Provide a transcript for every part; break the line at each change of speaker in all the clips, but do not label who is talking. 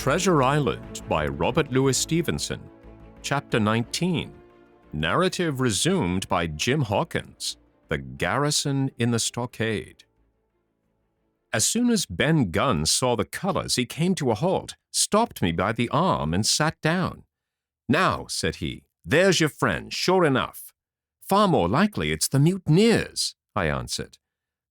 Treasure Island by Robert Louis Stevenson. Chapter 19. Narrative resumed by Jim Hawkins. The Garrison in the Stockade. As soon as Ben Gunn saw the colors, he came to a halt, stopped me by the arm, and sat down. "Now," said he, "there's your friend, sure enough." "Far more likely it's the mutineers," I answered.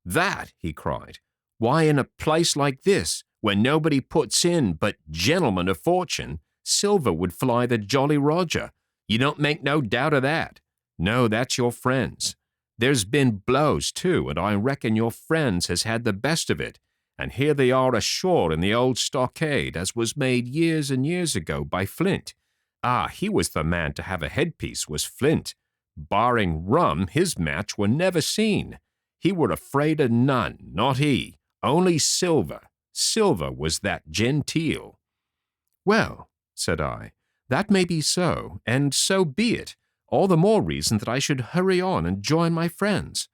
"That," he cried. "Why, in a place like this, where nobody puts in but gentlemen of fortune, silver would fly the Jolly Roger. You don't make no doubt of that. No, that's your friends. There's been blows, too, and I reckon your friends has had the best of it. And here they are ashore in the old stockade, as was made years and years ago by Flint. Ah, he was the man to have a headpiece, was Flint. Barring rum, his match were never seen. He were afraid of none, not he, only silver. Silver was that genteel." "Well," said I, "that may be so, and so be it. All the more reason that I should hurry on and join my friends."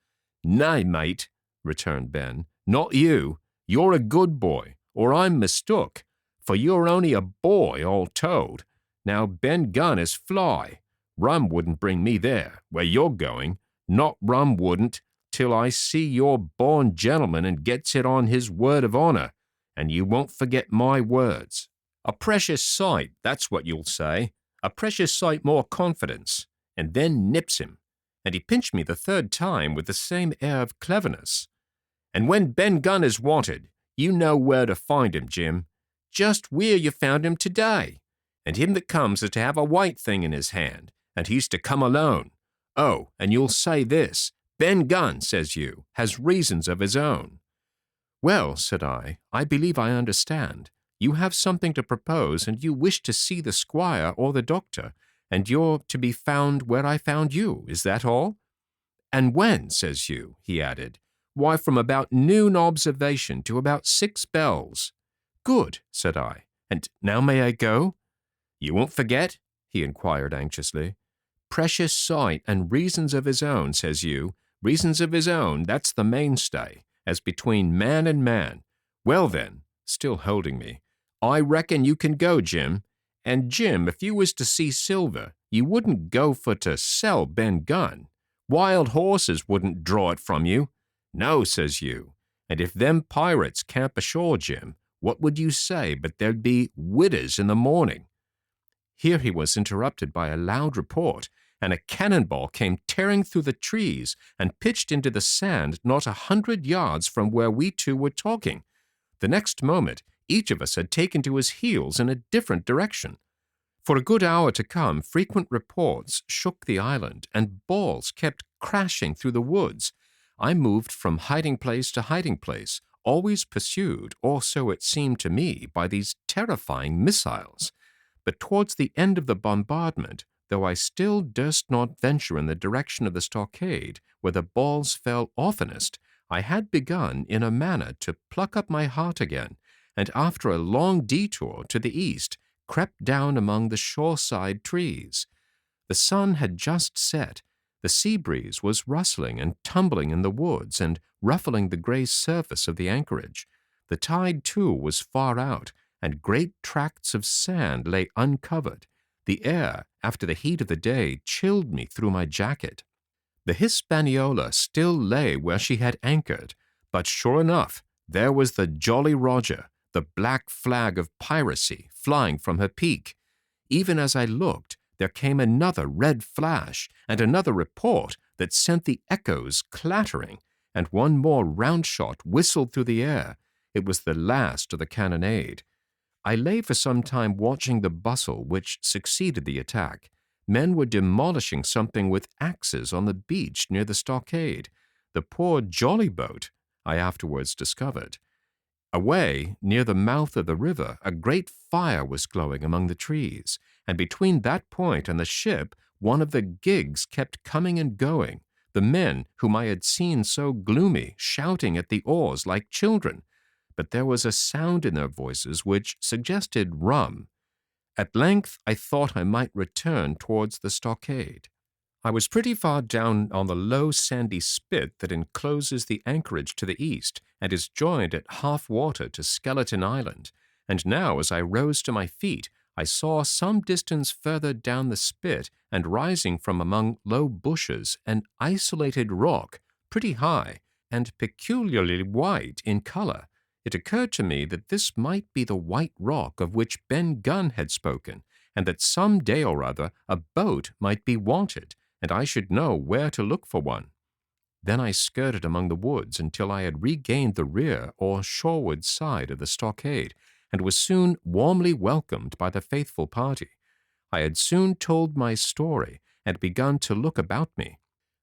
"Nay, mate," returned Ben, "not you. You're a good boy, or I'm mistook, for you're only a boy, all told. Now Ben Gunn is fly. Rum wouldn't bring me there, where you're going. Not rum wouldn't, till I see you're born gentleman and gets it on his word of honor, and you won't forget my words. A precious sight, that's what you'll say. A precious sight more confidence." And then nips him, and he pinched me the third time with the same air of cleverness. "And when Ben Gunn is wanted, you know where to find him, Jim. Just where you found him today. And him that comes is to have a white thing in his hand, and he's to come alone. Oh, and you'll say this, Ben Gunn, says you, has reasons of his own." "Well," said I believe I understand. You have something to propose, and you wish to see the squire or the doctor, and you're to be found where I found you. Is that all?" "And when," says you, he added. "Why, from about noon observation to about 6 bells." "Good," said I. "And now may I go?" "You won't forget?" he inquired anxiously. "Precious sight and reasons of his own," says you. "Reasons of his own, that's the mainstay, as between man and man. Well then," still holding me, "I reckon you can go, Jim. And Jim, if you was to see silver, you wouldn't go for to sell Ben Gunn. Wild horses wouldn't draw it from you. No, says you. And if them pirates camp ashore, Jim, what would you say but there'd be widders in the morning?" Here he was interrupted by a loud report, and a cannonball came tearing through the trees and pitched into the sand not 100 yards from where we two were talking. The next moment, each of us had taken to his heels in a different direction. For a good hour to come, frequent reports shook the island, and balls kept crashing through the woods. I moved from hiding place to hiding place, always pursued, or so it seemed to me, by these terrifying missiles. But towards the end of the bombardment, though I still durst not venture in the direction of the stockade, where the balls fell oftenest, I had begun, in a manner, to pluck up my heart again, and after a long detour to the east, crept down among the shore-side trees. The sun had just set. The sea breeze was rustling and tumbling in the woods and ruffling the gray surface of the anchorage. The tide, too, was far out, and great tracts of sand lay uncovered. The air, after the heat of the day, chilled me through my jacket. The Hispaniola still lay where she had anchored, but sure enough, there was the Jolly Roger, the black flag of piracy, flying from her peak. Even as I looked, there came another red flash, and another report that sent the echoes clattering, and one more round shot whistled through the air. It was the last of the cannonade. I lay for some time watching the bustle which succeeded the attack. Men were demolishing something with axes on the beach near the stockade. The poor jolly boat, I afterwards discovered. Away, near the mouth of the river, a great fire was glowing among the trees, and between that point and the ship, one of the gigs kept coming and going, the men whom I had seen so gloomy, shouting at the oars like children. But there was a sound in their voices which suggested rum. At length I thought I might return towards the stockade. I was pretty far down on the low sandy spit that encloses the anchorage to the east and is joined at half water to Skeleton Island, and now as I rose to my feet, I saw some distance further down the spit and rising from among low bushes an isolated rock, pretty high and peculiarly white in color. It occurred to me that this might be the white rock of which Ben Gunn had spoken, and that some day or other a boat might be wanted, and I should know where to look for one. Then I skirted among the woods until I had regained the rear or shoreward side of the stockade, and was soon warmly welcomed by the faithful party. I had soon told my story and begun to look about me.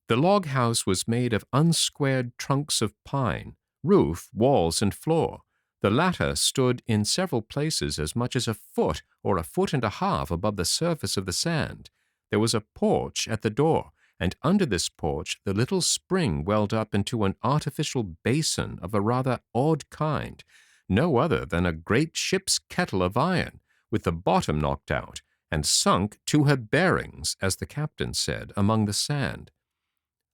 The log house was made of unsquared trunks of pine, roof, walls, and floor. The latter stood in several places as much as a foot or a foot and a half above the surface of the sand. There was a porch at the door, and under this porch the little spring welled up into an artificial basin of a rather odd kind, no other than a great ship's kettle of iron, with the bottom knocked out, and sunk to her bearings, as the captain said, among the sand.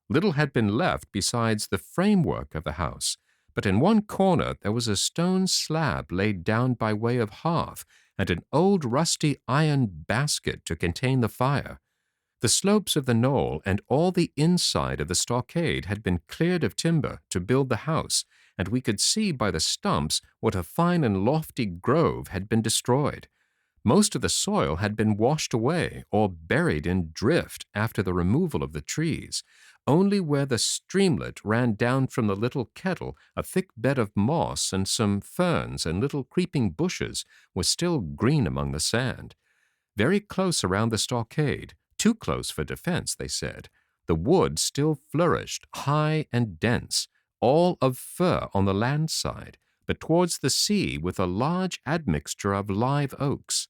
Little had been left besides the framework of the house, but in one corner there was a stone slab laid down by way of hearth, and an old rusty iron basket to contain the fire. The slopes of the knoll and all the inside of the stockade had been cleared of timber to build the house, and we could see by the stumps what a fine and lofty grove had been destroyed. Most of the soil had been washed away or buried in drift after the removal of the trees. Only where the streamlet ran down from the little kettle, a thick bed of moss and some ferns and little creeping bushes was still green among the sand. Very close around the stockade, too close for defense, they said, the wood still flourished, high and dense, all of fir on the land side, but towards the sea with a large admixture of live oaks.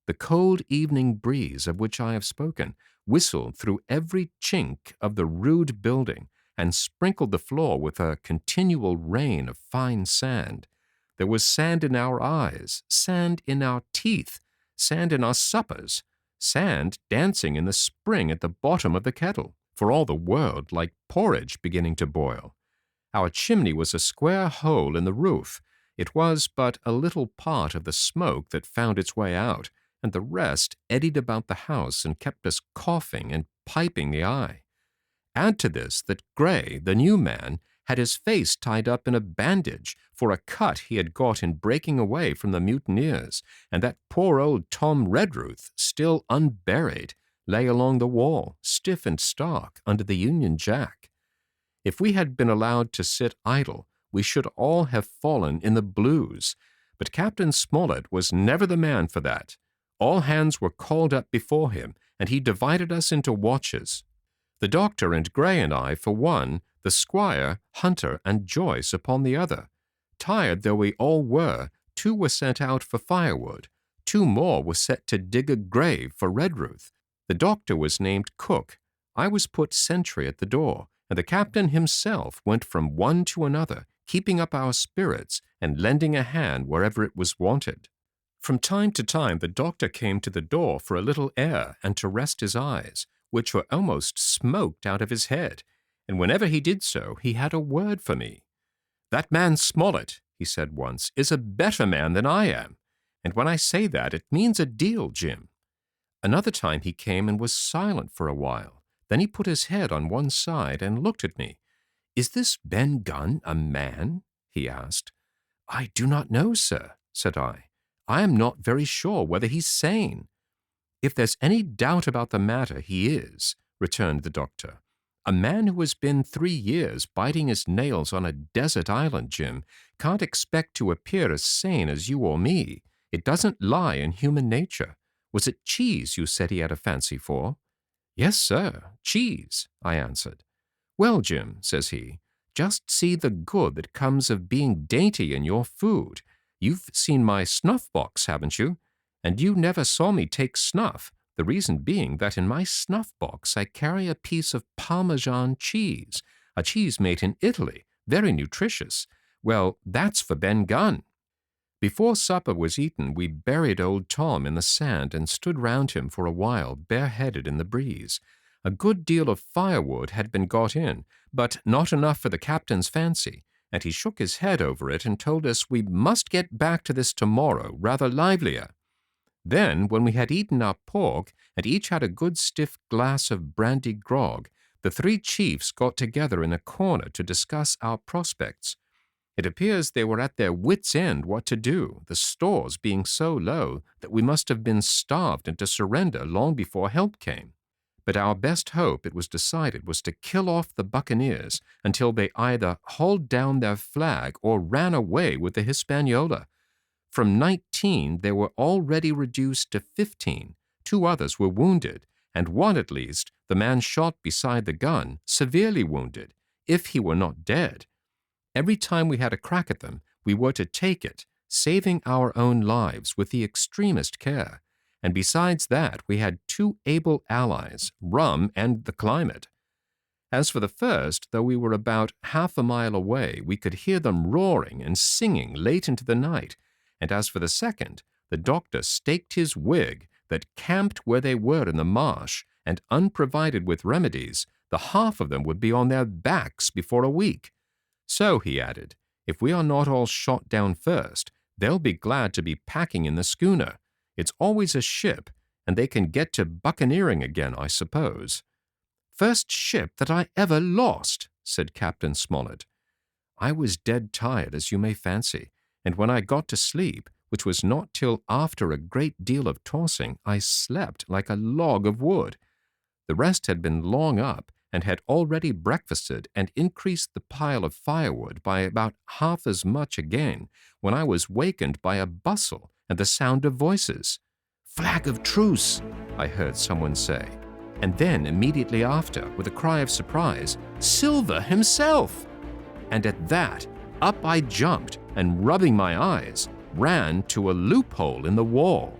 The cold evening breeze of which I have spoken whistled through every chink of the rude building and sprinkled the floor with a continual rain of fine sand. There was sand in our eyes, sand in our teeth, sand in our suppers, sand dancing in the spring at the bottom of the kettle, for all the world like porridge beginning to boil. Our chimney was a square hole in the roof. It was but a little part of the smoke that found its way out, and the rest eddied about the house and kept us coughing and piping the eye. Add to this that Gray, the new man, had his face tied up in a bandage for a cut he had got in breaking away from the mutineers, and that poor old Tom Redruth, still unburied, lay along the wall, stiff and stark, under the Union Jack. If we had been allowed to sit idle, we should all have fallen in the blues, but Captain Smollett was never the man for that. All hands were called up before him, and he divided us into watches. The doctor and Gray and I for one, the squire, Hunter, and Joyce upon the other. Tired though we all were, 2 were sent out for firewood. 2 more were set to dig a grave for Redruth. The doctor was named Cook. I was put sentry at the door, and the captain himself went from one to another, keeping up our spirits and lending a hand wherever it was wanted. From time to time the doctor came to the door for a little air and to rest his eyes, which were almost smoked out of his head, and whenever he did so he had a word for me. "That man Smollett," he said once, "is a better man than I am, and when I say that, it means a deal, Jim." Another time he came and was silent for a while. Then he put his head on one side and looked at me. "Is this Ben Gunn a man?" he asked. "I do not know, sir," said I. "I am not very sure whether he's sane." "If there's any doubt about the matter, he is," returned the doctor. "A man who has been 3 years biting his nails on a desert island, Jim, can't expect to appear as sane as you or me. It doesn't lie in human nature. Was it cheese you said he had a fancy for?" "Yes, sir, cheese," I answered. "Well, Jim," says he, "just see the good that comes of being dainty in your food. You've seen my snuff-box, haven't you? And you never saw me take snuff, the reason being that in my snuff-box I carry a piece of Parmesan cheese, a cheese made in Italy, very nutritious. Well, that's for Ben Gunn." Before supper was eaten, we buried old Tom in the sand and stood round him for a while, bareheaded in the breeze. A good deal of firewood had been got in, but not enough for the captain's fancy, and he shook his head over it and told us we must get back to this tomorrow rather livelier. Then, when we had eaten our pork and each had a good stiff glass of brandy grog, the three chiefs got together in a corner to discuss our prospects. It appears they were at their wits' end what to do, the stores being so low that we must have been starved into surrender long before help came. But our best hope, it was decided, was to kill off the buccaneers until they either hauled down their flag or ran away with the Hispaniola. From 19, they were already reduced to 15. 2 others were wounded, and one at least, the man shot beside the gun, severely wounded, if he were not dead. Every time we had a crack at them, we were to take it, saving our own lives with the extremest care. And besides that, we had 2 able allies, rum and the climate. As for the first, though we were about half a mile away, we could hear them roaring and singing late into the night. And as for the second, the doctor staked his wig that camped where they were in the marsh, and unprovided with remedies, the half of them would be on their backs before a week. So, he added, if we are not all shot down first, they'll be glad to be packing in the schooner. It's always a ship, and they can get to buccaneering again, I suppose. First ship that I ever lost, said Captain Smollett. I was dead tired, as you may fancy, and when I got to sleep, which was not till after a great deal of tossing, I slept like a log of wood. The rest had been long up, and had already breakfasted and increased the pile of firewood by about half as much again, when I was wakened by a bustle and the sound of voices. "Flag of truce," I heard someone say, and then immediately after, with a cry of surprise, "Silver himself!" And at that, up I jumped, and rubbing my eyes, ran to a loophole in the wall.